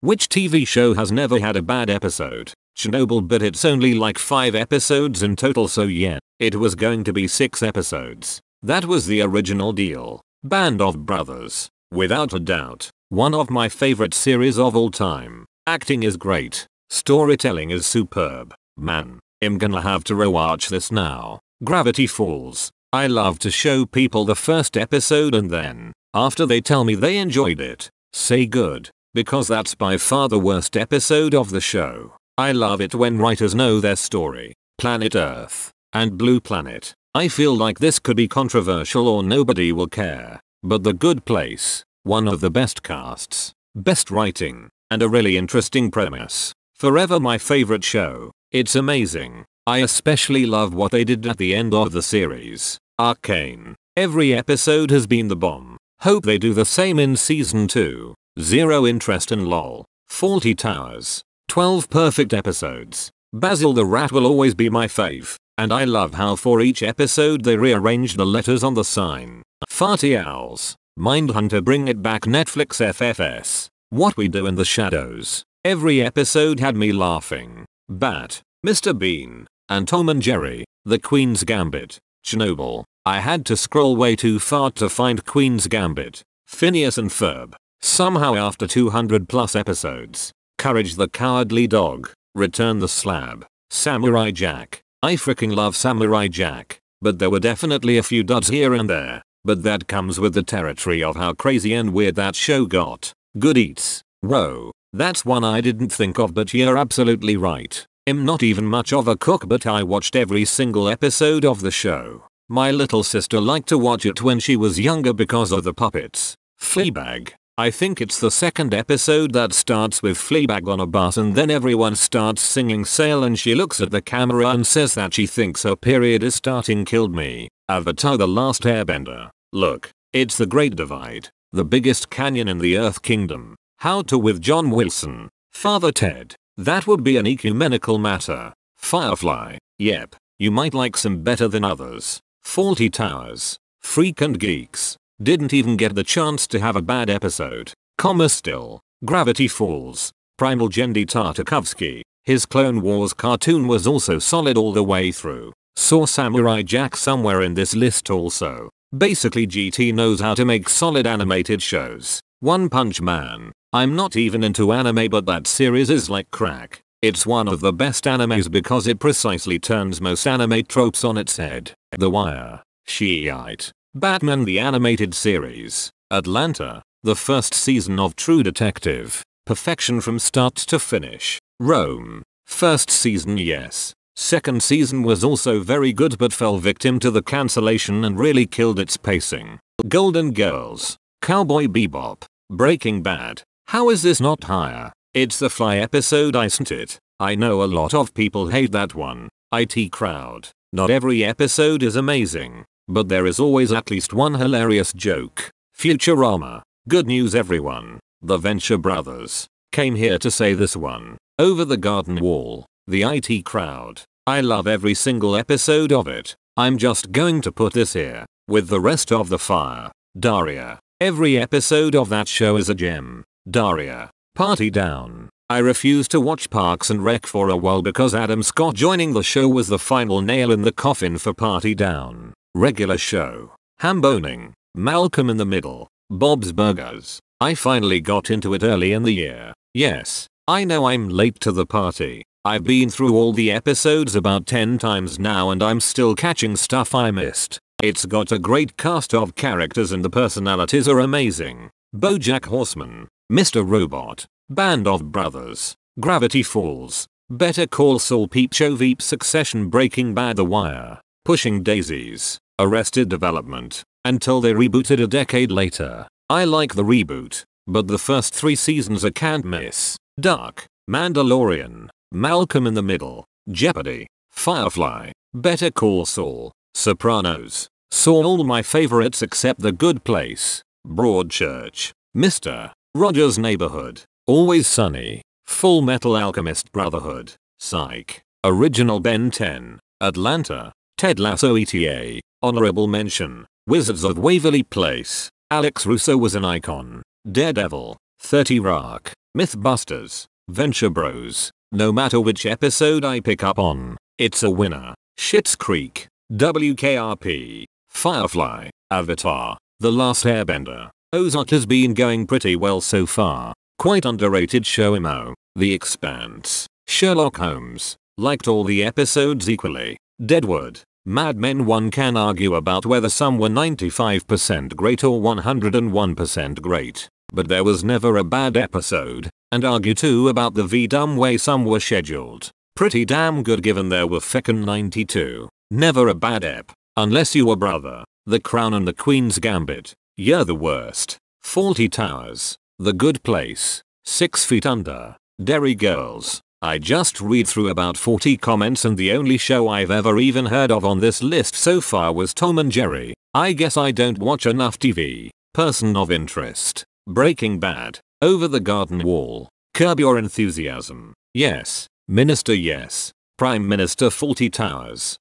Which TV show has never had a bad episode? Chernobyl, but it's only like 5 episodes in total, so yeah, it was going to be 6 episodes. That was the original deal. Band of Brothers. Without a doubt, one of my favorite series of all time. Acting is great. Storytelling is superb. Man, I'm gonna have to rewatch this now. Gravity Falls. I love to show people the first episode and then, after they tell me they enjoyed it, say good. Because that's by far the worst episode of the show. I love it when writers know their story. Planet Earth and Blue Planet. I feel like this could be controversial or nobody will care. But The Good Place, one of the best casts, best writing, and a really interesting premise. Forever my favorite show. It's amazing. I especially love what they did at the end of the series. Arcane. Every episode has been the bomb. Hope they do the same in season 2. Zero interest in LOL. Fawlty Towers. 12 perfect episodes. Basil the Rat will always be my fave. And I love how for each episode they rearranged the letters on the sign. Farty Owls. Mindhunter, bring it back, Netflix FFS. What We Do in the Shadows. Every episode had me laughing. Bat. Mr. Bean. And Tom and Jerry. The Queen's Gambit. Chernobyl. I had to scroll way too far to find Queen's Gambit. Phineas and Ferb. Somehow after 200 plus episodes. Courage the Cowardly Dog. Return the Slab. Samurai Jack. I freaking love Samurai Jack. But there were definitely a few duds here and there. But that comes with the territory of how crazy and weird that show got. Good Eats. Whoa. That's one I didn't think of, but you're absolutely right. I'm not even much of a cook, but I watched every single episode of the show. My little sister liked to watch it when she was younger because of the puppets. Fleabag. I think it's the second episode that starts with Fleabag on a bus and then everyone starts singing Sail and she looks at the camera and says that she thinks her period is starting. Killed me. Avatar: The Last Airbender. Look, it's the Great Divide. The biggest canyon in the Earth Kingdom. How to with John Wilson. Father Ted. That would be an ecumenical matter. Firefly. Yep, you might like some better than others. Fawlty Towers. Freak and Geeks. Didn't even get the chance to have a bad episode. Still. Gravity Falls. Primal Genndy Tartakovsky. His Clone Wars cartoon was also solid all the way through. Saw Samurai Jack somewhere in this list also. Basically GT knows how to make solid animated shows. One Punch Man. I'm not even into anime, but that series is like crack. It's one of the best animes because it precisely turns most anime tropes on its head. The Wire. Shiite. Batman the Animated Series. Atlanta. The first season of True Detective. Perfection from start to finish. Rome. First season, yes. Second season was also very good but fell victim to the cancellation and really killed its pacing. Golden Girls. Cowboy Bebop. Breaking Bad. How is this not higher? It's the Fly episode, isn't it? I know a lot of people hate that one. IT Crowd. Not every episode is amazing. But there is always at least one hilarious joke. Futurama. Good news everyone. The Venture Brothers. Came here to say this one. Over the Garden Wall. The IT Crowd. I love every single episode of it. I'm just going to put this here. With the rest of the fire. Daria. Every episode of that show is a gem. Daria. Party Down. I refused to watch Parks and Rec for a while because Adam Scott joining the show was the final nail in the coffin for Party Down. Regular Show. Hamboning. Malcolm in the Middle. Bob's Burgers. I finally got into it early in the year. Yes, I know I'm late to the party. I've been through all the episodes about 10 times now and I'm still catching stuff I missed. It's got a great cast of characters and the personalities are amazing. BoJack Horseman. Mr. Robot. Band of Brothers. Gravity Falls. Better Call Saul, Peep Show, Veep, Succession, Breaking Bad, The Wire. Pushing Daisies. Arrested Development. Until they rebooted a decade later. I like the reboot. But the first 3 seasons I can't miss. Dark. Mandalorian. Malcolm in the Middle. Jeopardy. Firefly. Better Call Saul. Sopranos. Saw all my favorites except The Good Place. Broadchurch. Mr. Rogers' Neighborhood. Always Sunny. Full Metal Alchemist Brotherhood. Psych. Original Ben 10. Atlanta. Ted Lasso ETA. Honorable mention. Wizards of Waverly Place. Alex Russo was an icon. Daredevil. 30 Rock. Mythbusters, Venture Bros. No matter which episode I pick up on, it's a winner. Schitt's Creek, WKRP, Firefly, Avatar, The Last Airbender. Ozark has been going pretty well so far. Quite underrated show. The Expanse, Sherlock Holmes. Liked all the episodes equally. Deadwood, Mad Men. One can argue about whether some were 95% great or 101% great, but there was never a bad episode, and argue too about the dumb way some were scheduled. Pretty damn good given there were feckin' 92. Never a bad ep, unless you were Brother, The Crown and the Queen's Gambit. You're the worst. Fawlty Towers, The Good Place, 6 Feet Under, Derry Girls. I just read through about 40 comments and the only show I've ever even heard of on this list so far was Tom and Jerry. I guess I don't watch enough TV. Person of interest, Breaking Bad, Over the Garden Wall, Curb Your Enthusiasm. Yes. Minister. Yes. Prime Minister. Fawlty Towers,